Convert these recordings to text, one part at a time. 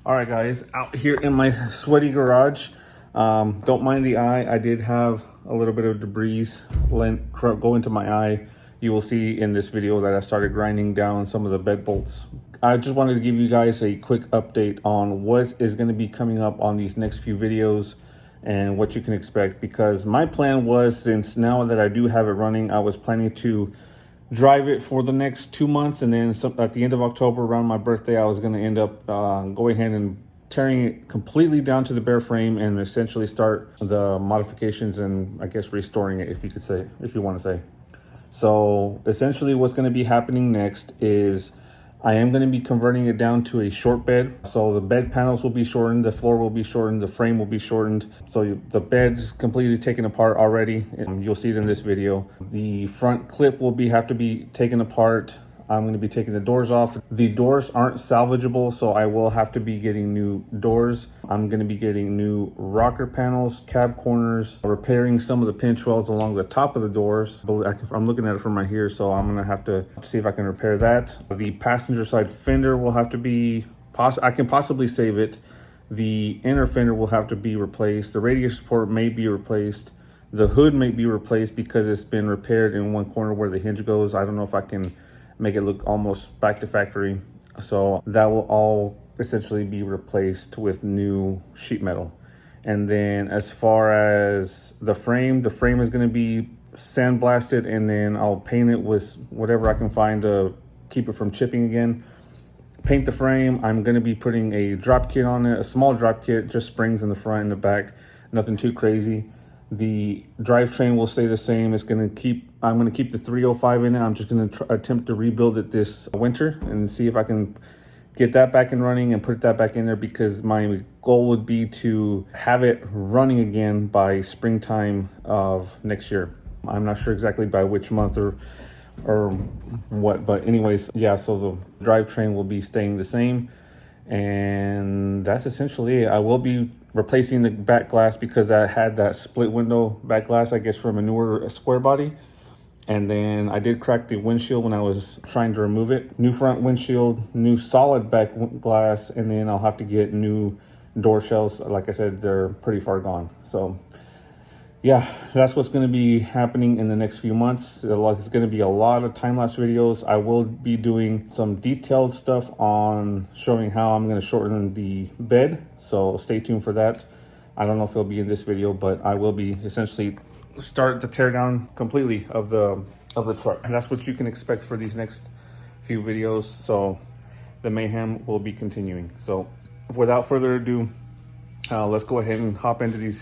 All right, guys, out here in my sweaty garage. Don't mind the eye. I did have a little bit of debris go into my eye. You will see in this video that I started grinding down some of the bed bolts. I just wanted to give you guys a quick update on what is going to be coming up on these next few videos and what you can expect, because my plan was, since now that I do have it running, I was planning to drive it for the next 2 months, and then at the end of October, around my birthday, I was going to end up going ahead and tearing it completely down to the bare frame and essentially start the modifications and I guess restoring it, if you could say, if you want to say. So essentially what's going to be happening next is I am going to be converting it down to a short bed. So the bed panels will be shortened, the floor will be shortened, the frame will be shortened. So the bed is completely taken apart already, and you'll see it in this video. The front clip will have to be taken apart. I'm going to be taking the doors off. The doors aren't salvageable, so I will have to be getting new doors. I'm going to be getting new rocker panels, cab corners, repairing some of the pinch welds along the top of the doors. I'm looking at it from right here, so I'm going to have to see if I can repair that. The passenger side fender will have to be, I can possibly save it. The inner fender will have to be replaced. The radiator support may be replaced. The hood may be replaced because it's been repaired in one corner where the hinge goes. I don't know if I can make it look almost back to factory. So that will all essentially be replaced with new sheet metal. And then as far as the frame is going to be sandblasted, and then I'll paint it with whatever I can find to keep it from chipping again. Paint the frame. I'm going to be putting a drop kit on it, a small drop kit, just springs in the front and the back, nothing too crazy. The drivetrain will stay the same. I'm going to keep the 305 in it. I'm just going to attempt to rebuild it this winter and see if I can get that back and running and put that back in there, because my goal would be to have it running again by springtime of next year. I'm not sure exactly by which month or what, but anyways, yeah, so the drivetrain will be staying the same. And that's essentially it. I will be replacing the back glass because I had that split window back glass, I guess, from a newer square body. And then I did crack the windshield when I was trying to remove it. New front windshield, new solid back glass, and then I'll have to get new door shells. Like I said, they're pretty far gone. So yeah, that's what's going to be happening in the next few months. It's going to be a lot of time-lapse videos. I will be doing some detailed stuff on showing how I'm going to shorten the bed, so stay tuned for that. I don't know if it'll be in this video, but I will be essentially start the tear down completely of the truck, and that's what you can expect for these next few videos. So the mayhem will be continuing. So without further ado, let's go ahead and hop into these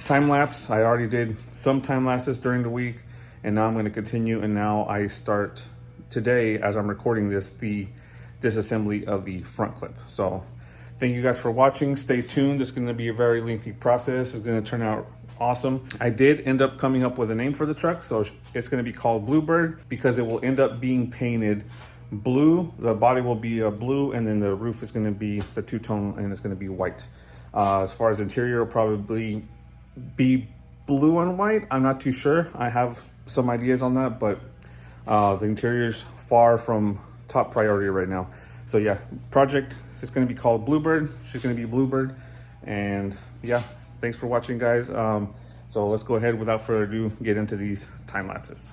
time lapse. I already did some time lapses during the week, and now I'm going to continue. And now I start today, as I'm recording this, the disassembly of the front clip. So thank you guys for watching. Stay tuned. This is going to be a very lengthy process. It's going to turn out awesome. I did end up coming up with a name for the truck, so it's going to be called Bluebird, because it will end up being painted blue. The body will be a blue, and then the roof is going to be the two-tone, and it's going to be white. As far as interior, will probably be blue and white. I'm not too sure. I have some ideas on that, but the interior's far from top priority right now. So yeah, project is going to be called Bluebird. She's going to be Bluebird. And yeah, thanks for watching, guys. So let's go ahead, without further ado, get into these time lapses.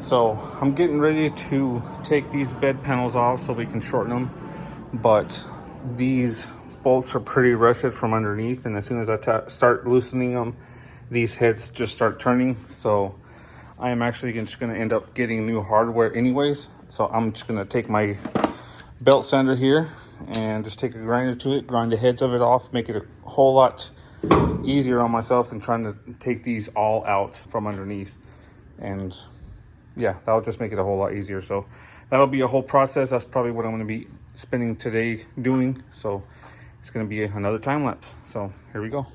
So I'm getting ready to take these bed panels off so we can shorten them, but these bolts are pretty rusted from underneath, and as soon as I start loosening them, these heads just start turning. So I am actually just going to end up getting new hardware anyways. So I'm just going to take my belt sander here and just take a grinder to it, grind the heads of it off, make it a whole lot easier on myself than trying to take these all out from underneath. And yeah, that'll just make it a whole lot easier. So that'll be a whole process. That's probably what I'm going to be spending today doing. So it's going to be another time lapse. So here we go.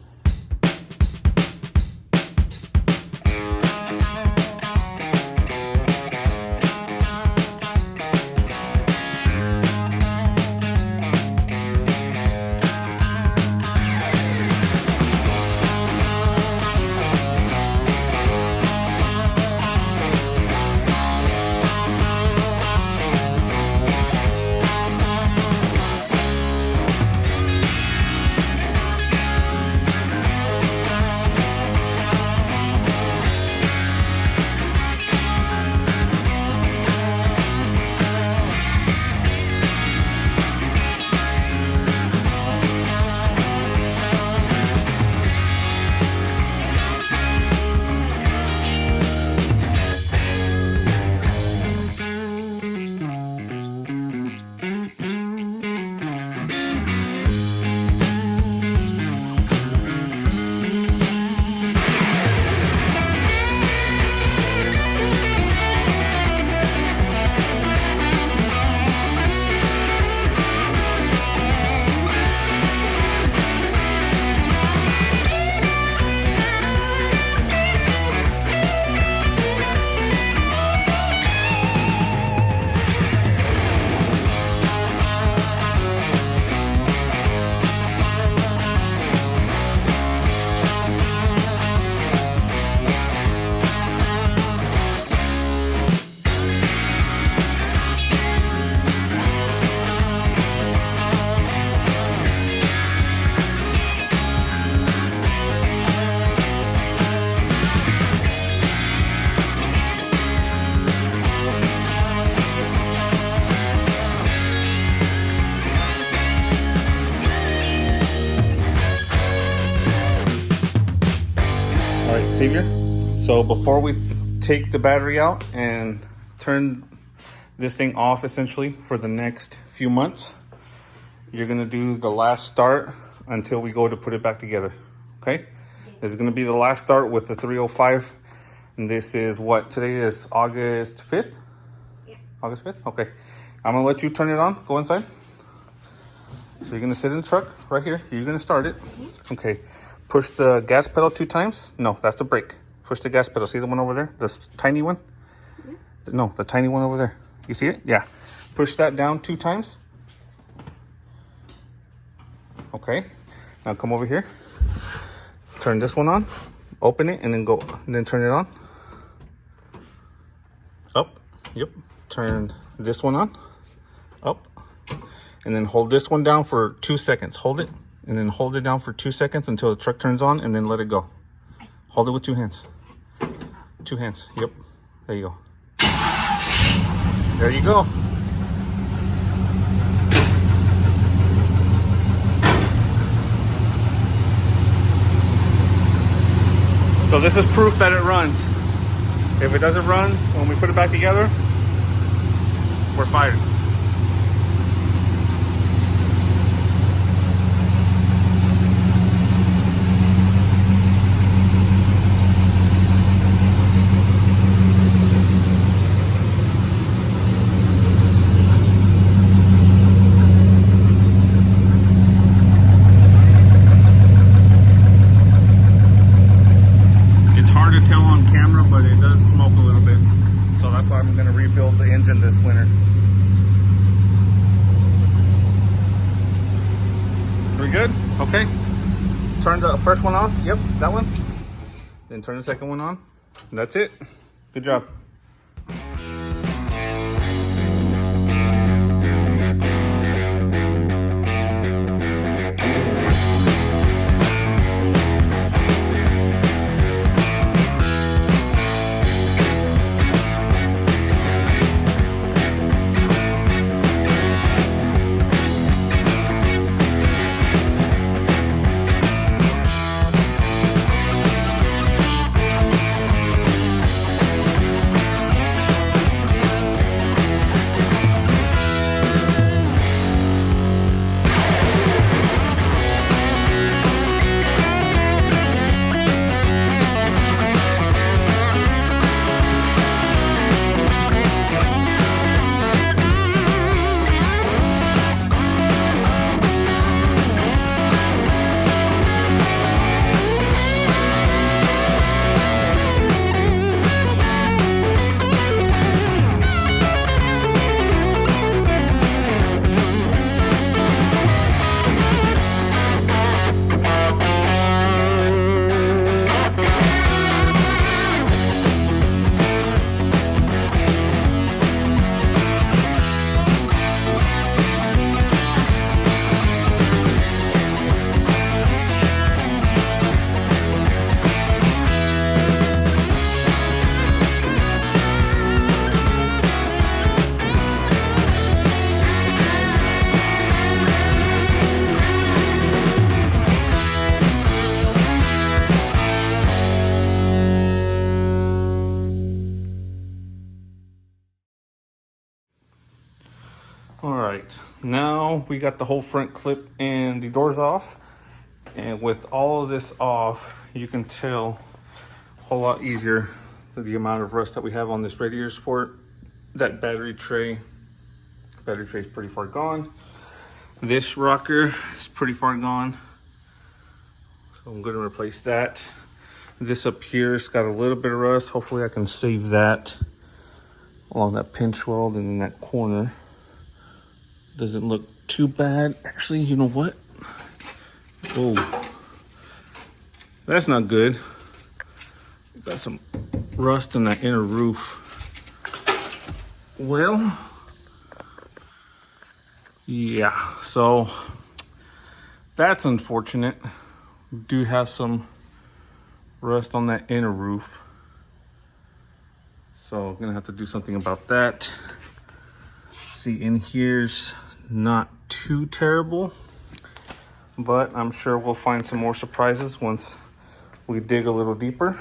Savior. So before we take the battery out and turn this thing off essentially for the next few months, you're gonna do the last start until we go to put it back together. Okay? This is gonna be the last start with the 305. And this is what, today is August 5th? Yeah. August 5th? Okay. I'm gonna let you turn it on. Go inside. So you're gonna sit in the truck right here. You're gonna start it. Okay. Push the gas pedal 2 times. No, that's the brake. Push the gas pedal. See the one over there? The tiny one? No, the tiny one over there. You see it? Yeah. Push that down 2 times. Okay. Now come over here. Turn this one on. Open it and then go. And then turn it on. Up. Yep. Turn this one on. Up. And then hold this one down for 2 seconds. Hold it. And then hold it down for 2 seconds until the truck turns on, and then let it go. Hold it with 2 hands. 2 hands. Yep. There you go. There you go. So this is proof that it runs. If it doesn't run when we put it back together, we're fired. This winter. We good? Okay. Turn the first one off. Yep, that one. Then turn the second one on. And that's it. Good job. All right, now we got the whole front clip and the doors off. And with all of this off, you can tell a whole lot easier the amount of rust that we have on this radiator support. That battery tray is pretty far gone. This rocker is pretty far gone, so I'm going to replace that. This up here's got a little bit of rust. Hopefully I can save that along that pinch weld, and in that corner doesn't look too bad. Actually, you know what? Oh, that's not good. Got some rust in that inner roof. Well, yeah, so that's unfortunate. We do have some rust on that inner roof, so I'm gonna have to do something about that. See, in here's not too terrible, but I'm sure we'll find some more surprises once we dig a little deeper.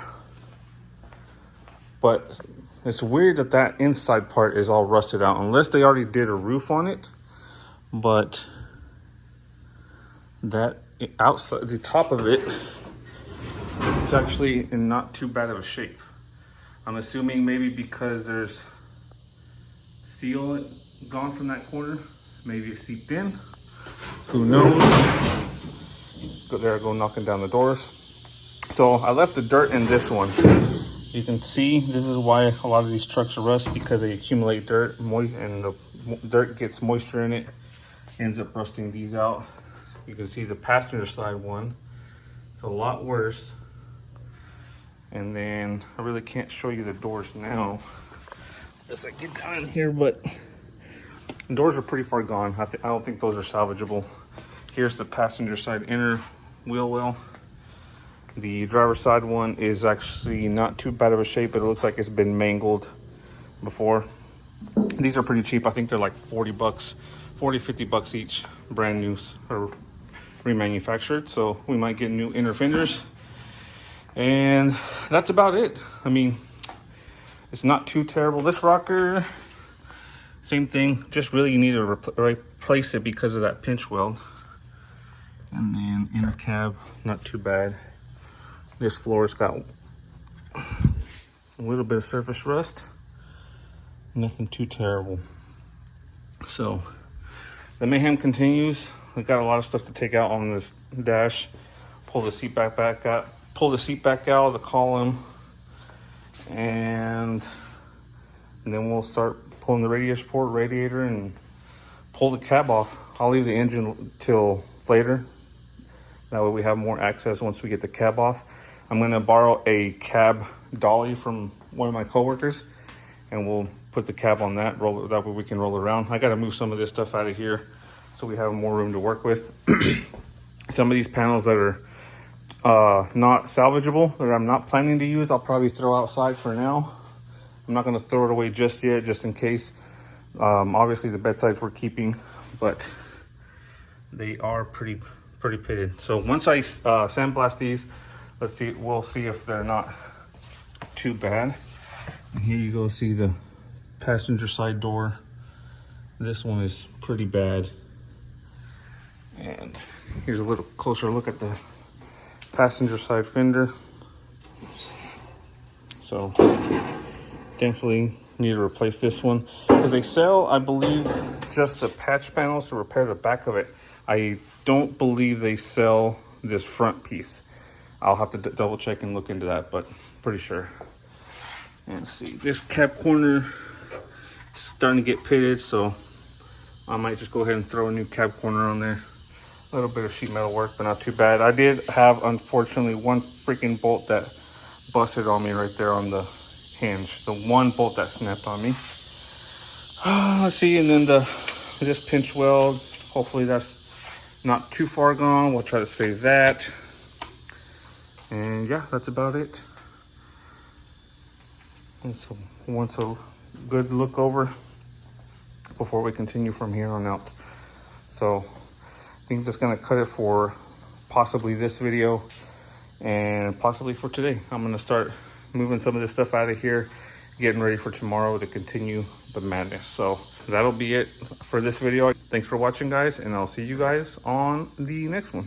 But it's weird that that inside part is all rusted out, unless they already did a roof on it. But that outside, the top of it, it's actually in not too bad of a shape. I'm assuming maybe because there's seal gone from that corner, maybe it seeped in. Who knows? There I go knocking down the doors. So I left the dirt in this one. You can see this is why a lot of these trucks are rust, because they accumulate dirt, and the dirt gets moisture in it, ends up rusting these out. You can see the passenger side one, it's a lot worse. And then I really can't show you the doors now as I get down in here, but the doors are pretty far gone. I don't think those are salvageable. Here's the passenger side inner wheel well. The driver's side one is actually not too bad of a shape, but it looks like it's been mangled before. These are pretty cheap. I think they're like 40 bucks, 40, 50 bucks each, brand new or remanufactured. So we might get new inner fenders. And that's about it. I mean, it's not too terrible. This rocker, same thing. Just really you need to replace it because of that pinch weld. And then inner cab, not too bad. This floor's got a little bit of surface rust. Nothing too terrible. So the mayhem continues. I got a lot of stuff to take out on this dash. Pull the seat back out. Pull the seat back out of the column, and then we'll start pulling the radiator and pull the cab off. I'll leave the engine till later. That way we have more access once we get the cab off. I'm gonna borrow a cab dolly from one of my coworkers, and we'll put the cab on that, that way we can roll it around. I gotta move some of this stuff out of here so we have more room to work with. Some of these panels that are not salvageable, that I'm not planning to use, I'll probably throw outside for now. I'm not gonna throw it away just yet, just in case. Obviously the bedsides we're keeping, but they are pretty pitted. So once I sandblast these, we'll see if they're not too bad. And here you go, see the passenger side door. This one is pretty bad. And here's a little closer look at the passenger side fender. So definitely need to replace this one, because they sell, I believe, just the patch panels to repair the back of it. I don't believe they sell this front piece. I'll have to double check and look into that, but pretty sure. And see, this cab corner is starting to get pitted, so I might just go ahead and throw a new cab corner on there. A little bit of sheet metal work, but not too bad. I did have, unfortunately, one freaking bolt that busted on me right there on the hinge. The one bolt that snapped on me. Let's see, and then this pinch weld, hopefully that's not too far gone. We'll try to save that. And yeah, that's about it. And so once a good look over before we continue from here on out. So I think that's gonna cut it for possibly this video and possibly for today. I'm gonna start moving some of this stuff out of here getting ready for tomorrow to continue the madness. So that'll be it for this video. Thanks for watching, guys, and I'll see you guys on the next one.